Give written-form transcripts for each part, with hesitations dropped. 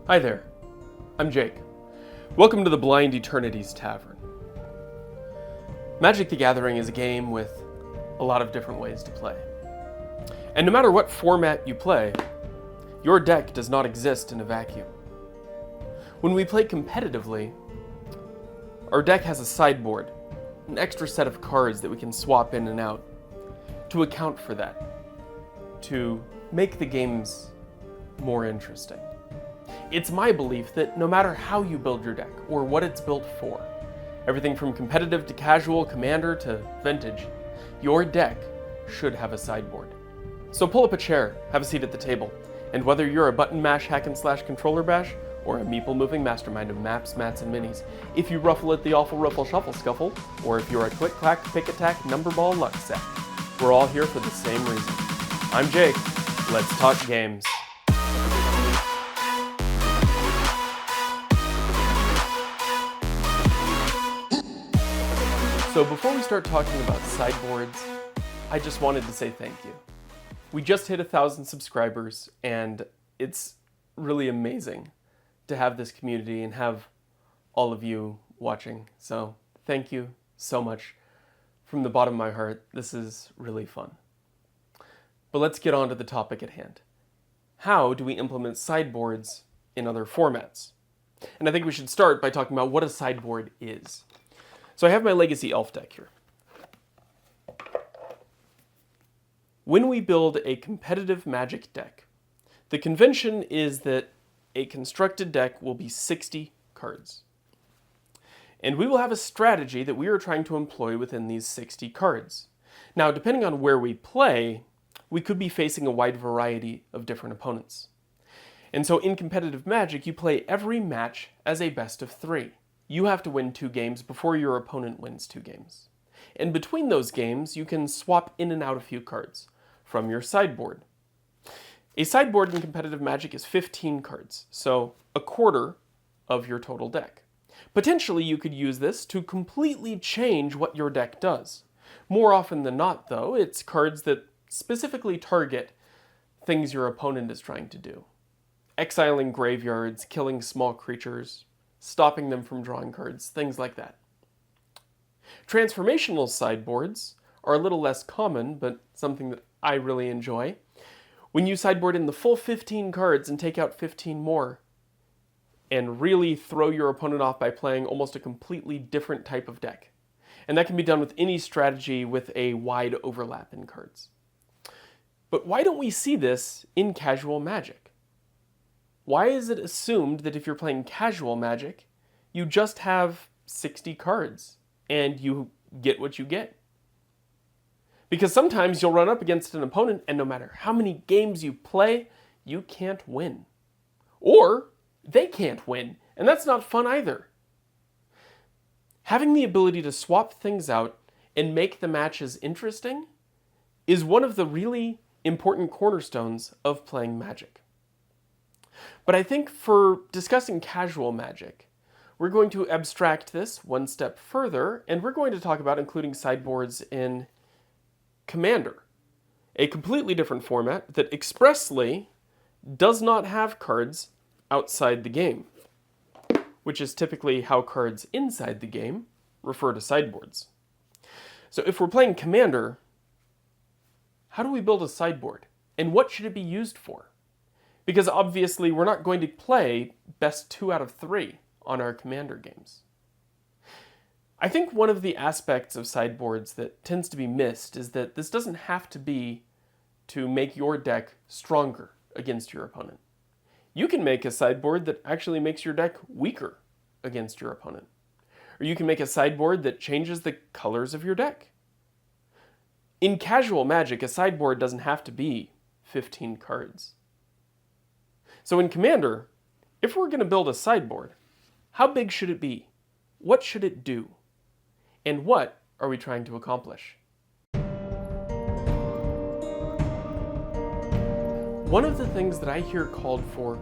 Hi there, I'm Jake. Welcome to the Blind Eternities Tavern. Magic the Gathering is a game with a lot of different ways to play. And no matter what format you play, your deck does not exist in a vacuum. When we play competitively, our deck has a sideboard, an extra set of cards that we can swap in and out to account for that, to make the games more interesting. It's my belief that no matter how you build your deck or what it's built for, everything from competitive to casual, commander to vintage, your deck should have a sideboard. So pull up a chair, have a seat at the table, and whether you're a button mash hack and slash controller bash or a meeple moving mastermind of maps, mats, and minis, if you ruffle at the awful ruffle shuffle scuffle, or if you're a click clack pick attack number ball luck set, we're all here for the same reason. I'm Jake. Let's talk games. So before we start talking about sideboards, I just wanted to say thank you. We just hit 1,000 subscribers, and it's really amazing to have this community and have all of you watching. So thank you so much from the bottom of my heart. This is really fun. But let's get on to the topic at hand. How do we implement sideboards in other formats? And I think we should start by talking about what a sideboard is. So I have my Legacy Elf deck here. When we build a competitive Magic deck, the convention is that a constructed deck will be 60 cards. And we will have a strategy that we are trying to employ within these 60 cards. Now, depending on where we play, we could be facing a wide variety of different opponents. And so in competitive Magic, you play every match as a best of 3. You have to win 2 games before your opponent wins 2 games. And between those games, you can swap in and out a few cards from your sideboard. A sideboard in competitive Magic is 15 cards, so a quarter of your total deck. Potentially, you could use this to completely change what your deck does. More often than not, though, it's cards that specifically target things your opponent is trying to do. Exiling graveyards, killing small creatures, stopping them from drawing cards, things like that. Transformational sideboards are a little less common, but something that I really enjoy. When you sideboard in the full 15 cards and take out 15 more, and really throw your opponent off by playing almost a completely different type of deck. And that can be done with any strategy with a wide overlap in cards. But why don't we see this in casual Magic? Why is it assumed that if you're playing casual Magic, you just have 60 cards and you get what you get? Because sometimes you'll run up against an opponent and no matter how many games you play, you can't win. Or they can't win, and that's not fun either. Having the ability to swap things out and make the matches interesting is one of the really important cornerstones of playing Magic. But I think for discussing casual Magic, we're going to abstract this one step further, and we're going to talk about including sideboards in Commander, a completely different format that expressly does not have cards outside the game, which is typically how cards inside the game refer to sideboards. So if we're playing Commander, how do we build a sideboard? And what should it be used for? Because obviously we're not going to play best 2 out of 3 on our Commander games. I think one of the aspects of sideboards that tends to be missed is that this doesn't have to be to make your deck stronger against your opponent. You can make a sideboard that actually makes your deck weaker against your opponent. Or you can make a sideboard that changes the colors of your deck. In casual Magic, a sideboard doesn't have to be 15 cards. So in Commander, if we're going to build a sideboard, how big should it be? What should it do? And what are we trying to accomplish? One of the things that I hear called for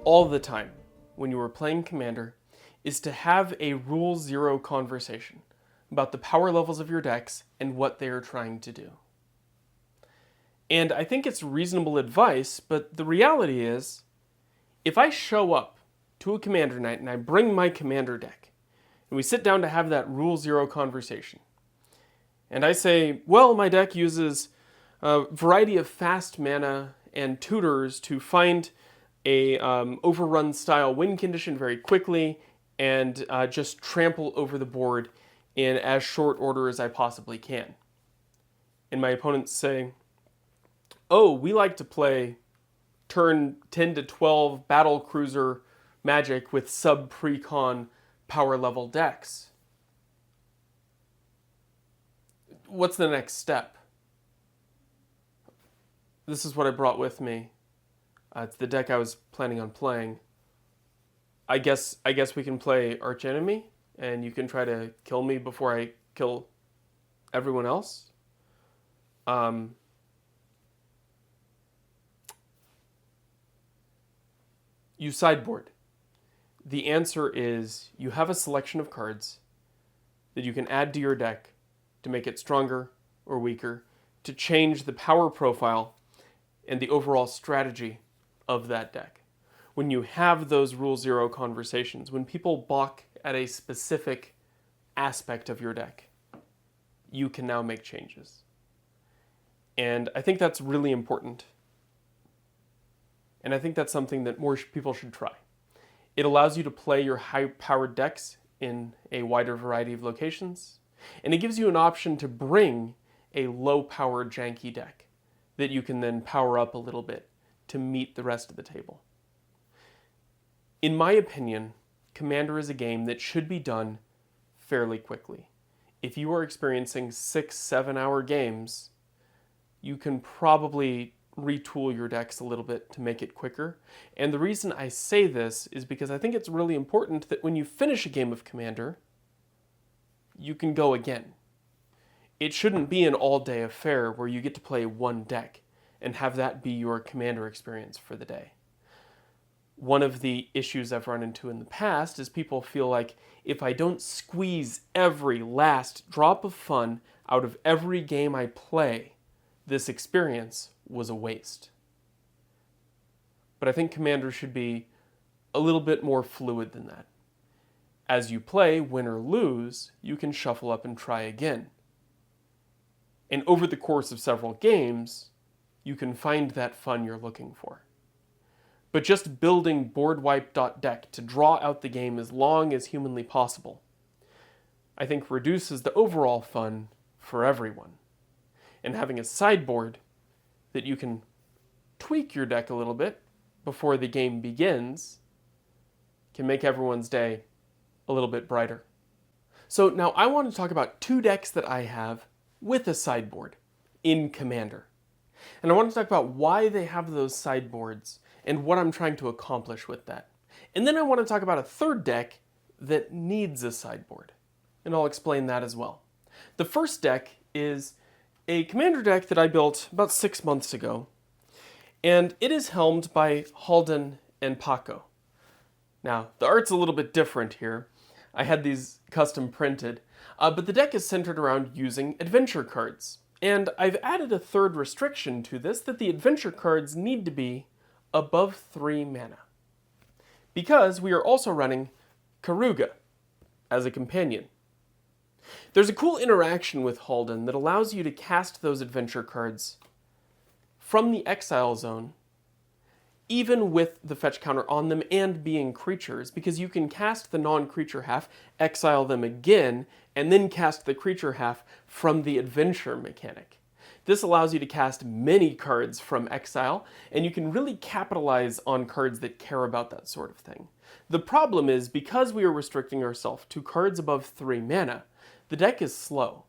all the time when you are playing Commander is to have a Rule 0 conversation about the power levels of your decks and what they are trying to do. And I think it's reasonable advice, but the reality is, if I show up to a commander night and I bring my commander deck, and we sit down to have that rule zero conversation, and I say, well, my deck uses a variety of fast mana and tutors to find a overrun style win condition very quickly and just trample over the board in as short order as I possibly can. And my opponents say, oh, we like to play turn 10 to 12 battle cruiser Magic with sub-precon power level decks. What's the next step? This is what I brought with me. It's the deck I was planning on playing. I guess we can play Archenemy, and you can try to kill me before I kill everyone else. You sideboard. The answer is you have a selection of cards that you can add to your deck to make it stronger or weaker, to change the power profile and the overall strategy of that deck. When you have those rule zero conversations, when people balk at a specific aspect of your deck, you can now make changes. And I think that's really important. And I think that's something that more people should try. It allows you to play your high-powered decks in a wider variety of locations, and it gives you an option to bring a low-powered janky deck that you can then power up a little bit to meet the rest of the table. In my opinion, Commander is a game that should be done fairly quickly. If you are experiencing 6-7 hour games, you can probably retool your decks a little bit to make it quicker. And the reason I say this is because I think it's really important that when you finish a game of Commander, you can go again. It shouldn't be an all-day affair where you get to play one deck and have that be your Commander experience for the day. One of the issues I've run into in the past is people feel like if I don't squeeze every last drop of fun out of every game I play, this experience was a waste. But I think Commander should be a little bit more fluid than that. As you play, win or lose, you can shuffle up and try again. And over the course of several games, you can find that fun you're looking for. But just building boardwipe.deck to draw out the game as long as humanly possible, I think reduces the overall fun for everyone. And having a sideboard that you can tweak your deck a little bit before the game begins can make everyone's day a little bit brighter. So now I want to talk about two decks that I have with a sideboard in Commander. And I want to talk about why they have those sideboards and what I'm trying to accomplish with that. And then I want to talk about a third deck that needs a sideboard. And I'll explain that as well. The first deck is a Commander deck that I built about 6 months ago. And it is helmed by Halden and Paco. Now, the art's a little bit different here. I had these custom printed. But the deck is centered around using adventure cards. And I've added a third restriction to this, that the adventure cards need to be above 3 mana. Because we are also running Karuga as a companion. There's a cool interaction with Halden that allows you to cast those adventure cards from the exile zone, even with the fetch counter on them and being creatures, because you can cast the non-creature half, exile them again, and then cast the creature half from the adventure mechanic. This allows you to cast many cards from exile, and you can really capitalize on cards that care about that sort of thing. The problem is, because we are restricting ourselves to cards above 3 mana, the deck is slow.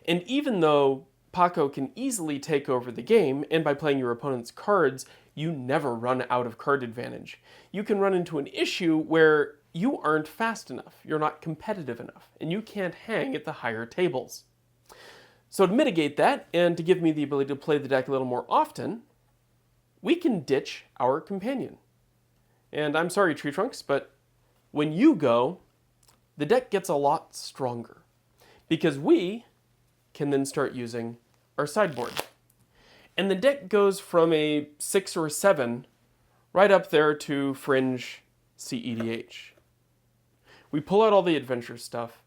And even though Paco can easily take over the game, and by playing your opponent's cards, you never run out of card advantage, you can run into an issue where you aren't fast enough, you're not competitive enough, and you can't hang at the higher tables. So to mitigate that, and to give me the ability to play the deck a little more often, we can ditch our companion. And I'm sorry, Tree Trunks, but when you go, the deck gets a lot stronger. Because we can then start using our sideboard. And the deck goes from a 6 or 7 right up there to fringe CEDH. We pull out all the adventure stuff.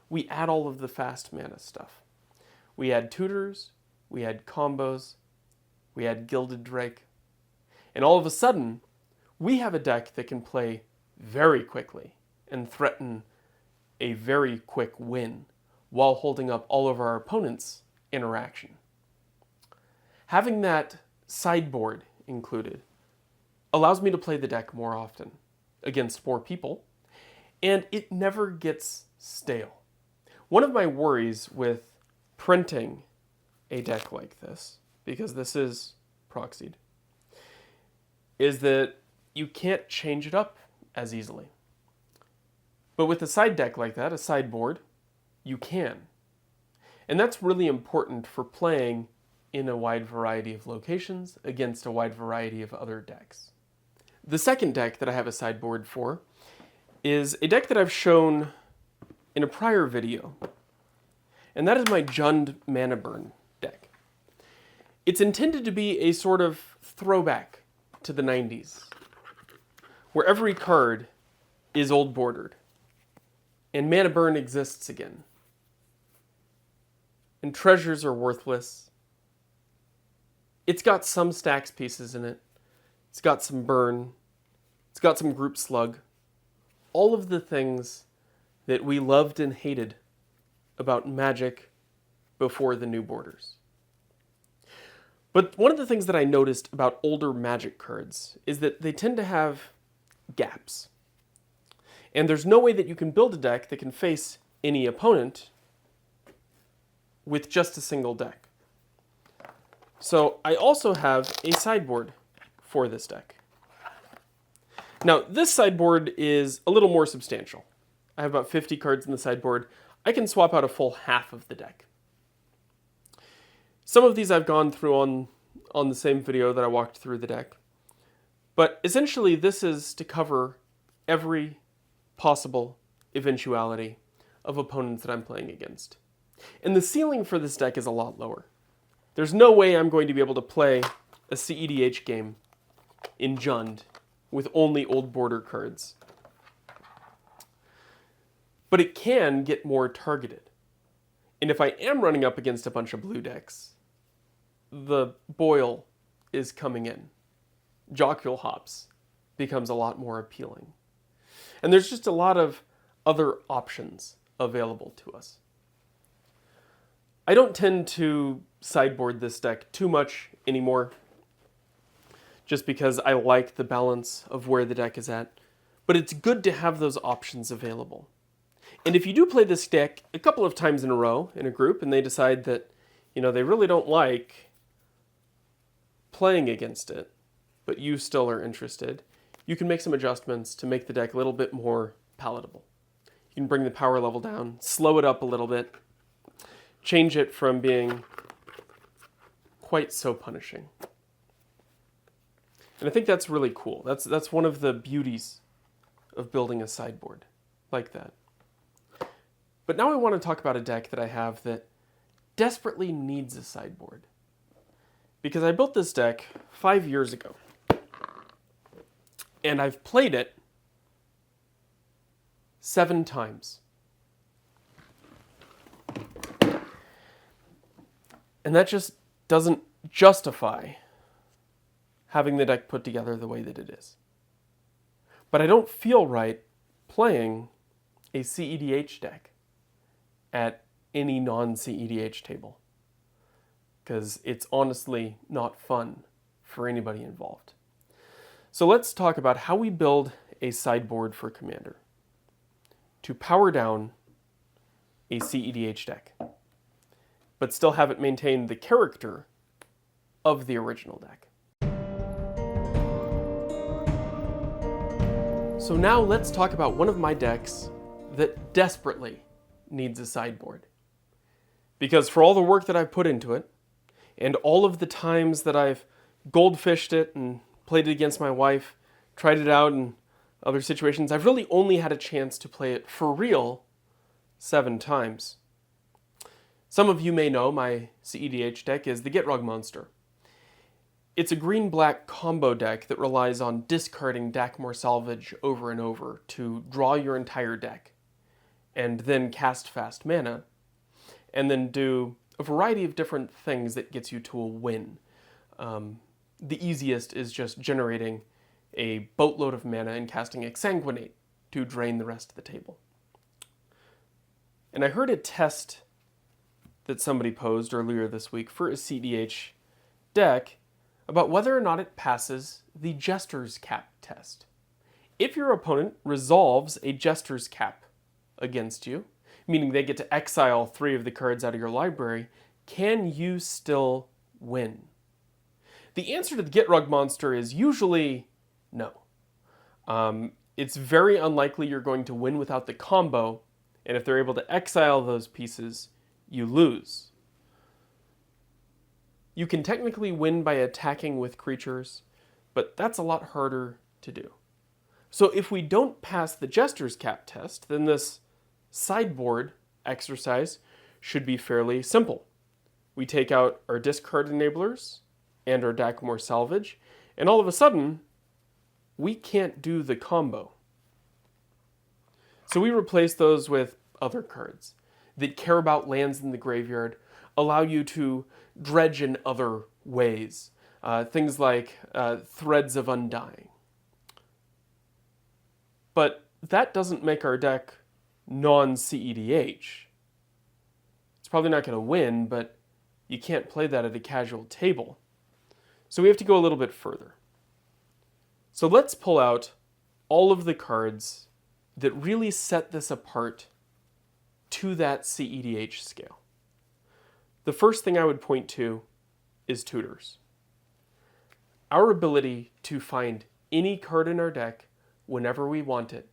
We add all of the fast mana stuff. We add tutors, we add combos, we add Gilded Drake, and all of a sudden, we have a deck that can play very quickly and threaten a very quick win while holding up all of our opponent's interaction. Having that sideboard included allows me to play the deck more often against more people, and it never gets stale. One of my worries with printing a deck like this, because this is proxied, is that you can't change it up as easily. But with a side deck like that, a sideboard, you can. And that's really important for playing in a wide variety of locations against a wide variety of other decks. The second deck that I have a sideboard for is a deck that I've shown in a prior video, and that is my Jund Mana Burn deck. It's intended to be a sort of throwback to the 90s, where every card is old bordered, and Mana Burn exists again. And treasures are worthless. It's got some stacks pieces in it. It's got some burn. It's got some group slug. All of the things that we loved and hated about Magic before the new borders. But one of the things that I noticed about older Magic cards is that they tend to have gaps. And there's no way that you can build a deck that can face any opponent with just a single deck. So I also have a sideboard for this deck. Now, this sideboard is a little more substantial. I have about 50 cards in the sideboard. I can swap out a full half of the deck. Some of these I've gone through on the same video that I walked through the deck. But essentially, this is to cover every possible eventuality of opponents that I'm playing against. And the ceiling for this deck is a lot lower. There's no way I'm going to be able to play a CEDH game in Jund with only old border cards. But it can get more targeted. And if I am running up against a bunch of blue decks, the boil is coming in. Jocular Hops becomes a lot more appealing. And there's just a lot of other options available to us. I don't tend to sideboard this deck too much anymore, just because I like the balance of where the deck is at. But it's good to have those options available. And if you do play this deck a couple of times in a row in a group and they decide that, they really don't like playing against it, but you still are interested, you can make some adjustments to make the deck a little bit more palatable. You can bring the power level down, slow it up a little bit, change it from being quite so punishing. And I think that's really cool. That's one of the beauties of building a sideboard like that. But now I want to talk about a deck that I have that desperately needs a sideboard. Because I built this deck 5 years ago. And I've played it 7 times. And that just doesn't justify having the deck put together the way that it is. But I don't feel right playing a CEDH deck at any non-CEDH table, because it's honestly not fun for anybody involved. So let's talk about how we build a sideboard for Commander to power down a CEDH deck, but still have it maintain the character of the original deck. So now let's talk about one of my decks that desperately needs a sideboard. Because for all the work that I've put into it, and all of the times that I've goldfished it and played it against my wife, tried it out in other situations, I've really only had a chance to play it for real 7 times. Some of you may know my CEDH deck is the Gitrog Monster. It's a green-black combo deck that relies on discarding Dakmor Salvage over and over to draw your entire deck, and then cast fast mana, and then do a variety of different things that gets you to a win. The easiest is just generating a boatload of mana and casting Exsanguinate to drain the rest of the table. And I heard a test that somebody posed earlier this week for a CDH deck about whether or not it passes the Jester's Cap test. If your opponent resolves a Jester's Cap against you, meaning they get to exile 3 of the cards out of your library, can you still win? The answer to the Get Rug monster is usually no. It's very unlikely you're going to win without the combo, and if they're able to exile those pieces, you lose. You can technically win by attacking with creatures, but that's a lot harder to do. So if we don't pass the Jester's Cap test, then this sideboard exercise should be fairly simple. We take out our discard enablers and our Dakmor Salvage, and all of a sudden, we can't do the combo. So we replace those with other cards that care about lands in the graveyard, allow you to dredge in other ways. Things like Threads of Undying. But that doesn't make our deck non-CEDH. It's probably not going to win, but you can't play that at a casual table. So we have to go a little bit further. So let's pull out all of the cards that really set this apart to that CEDH scale. The first thing I would point to is tutors. Our ability to find any card in our deck whenever we want it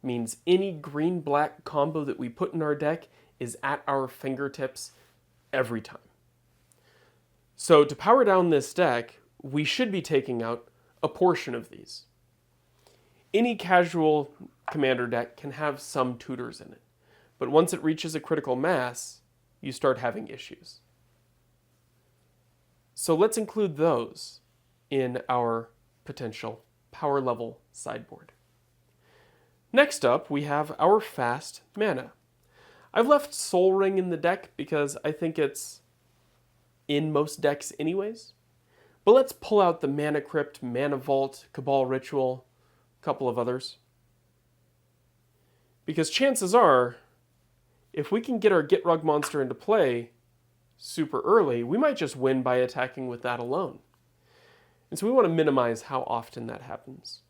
means any green-black combo that we put in our deck is at our fingertips every time. So to power down this deck, we should be taking out a portion of these. Any casual commander deck can have some tutors in it, but once it reaches a critical mass, you start having issues. So let's include those in our potential power level sideboard. Next up, we have our fast mana. I've left Soul Ring in the deck because I think it's in most decks anyways. But let's pull out the Mana Crypt, Mana Vault, Cabal Ritual, a couple of others. Because chances are, if we can get our Get Rug monster into play super early, we might just win by attacking with that alone. And so we want to minimize how often that happens.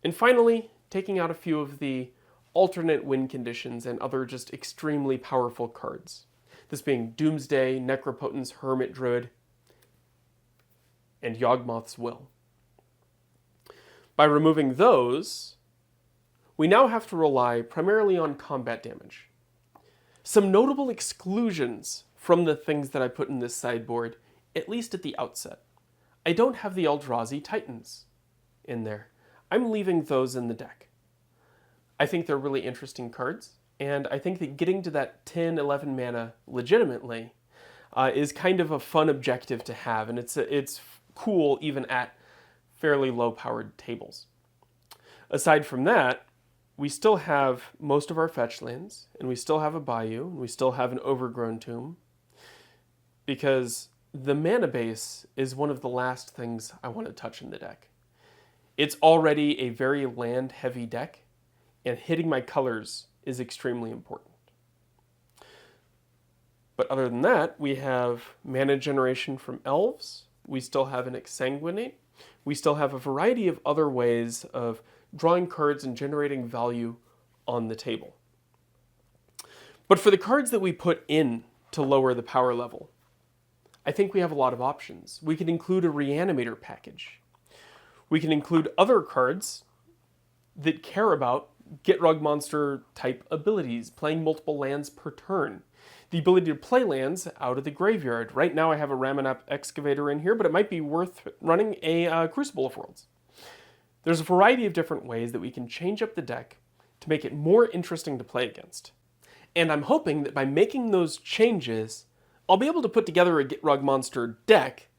And finally, taking out a few of the alternate win conditions and other just extremely powerful cards. This being Doomsday, Necropotence, Hermit Druid, and Yawgmoth's Will. By removing those, we now have to rely primarily on combat damage. Some notable exclusions from the things that I put in this sideboard, at least at the outset. I don't have the Eldrazi Titans in there. I'm leaving those in the deck. I think they're really interesting cards, and I think that getting to that 10, 11 mana legitimately is kind of a fun objective to have, and it's cool even at fairly low-powered tables. Aside from that, we still have most of our fetch lands, and we still have a Bayou, and we still have an Overgrown Tomb, because the mana base is one of the last things I want to touch in the deck. It's already a very land-heavy deck, and hitting my colors is extremely important. But other than that, we have mana generation from elves, we still have an Exsanguinate, we still have a variety of other ways of drawing cards and generating value on the table. But for the cards that we put in to lower the power level, I think we have a lot of options. We can include a Reanimator package. We can include other cards that care about Get Rug monster type abilities, playing multiple lands per turn. The ability to play lands out of the graveyard. Right now I have a Ramunap Excavator in here, but it might be worth running a Crucible of Worlds. There's a variety of different ways that we can change up the deck to make it more interesting to play against. And I'm hoping that by making those changes, I'll be able to put together a Get Rug monster deck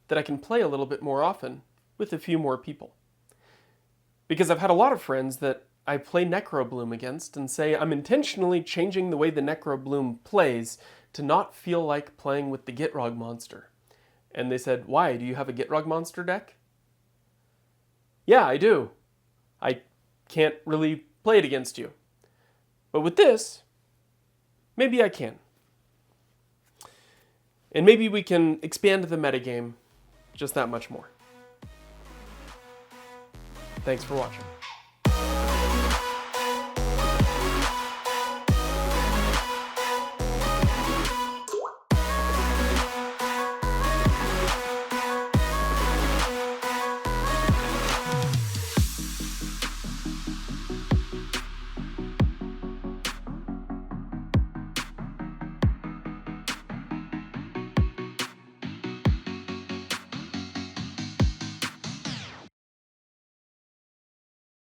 that I can play a little bit more often with a few more people. Because I've had a lot of friends that I play Necrobloom against and say I'm intentionally changing the way the Necrobloom plays to not feel like playing with the Gitrog monster. And they said, why? Do you have a Gitrog monster deck? Yeah, I do. I can't really play it against you. But with this, maybe I can. And maybe we can expand the metagame just that much more. Thanks for watching.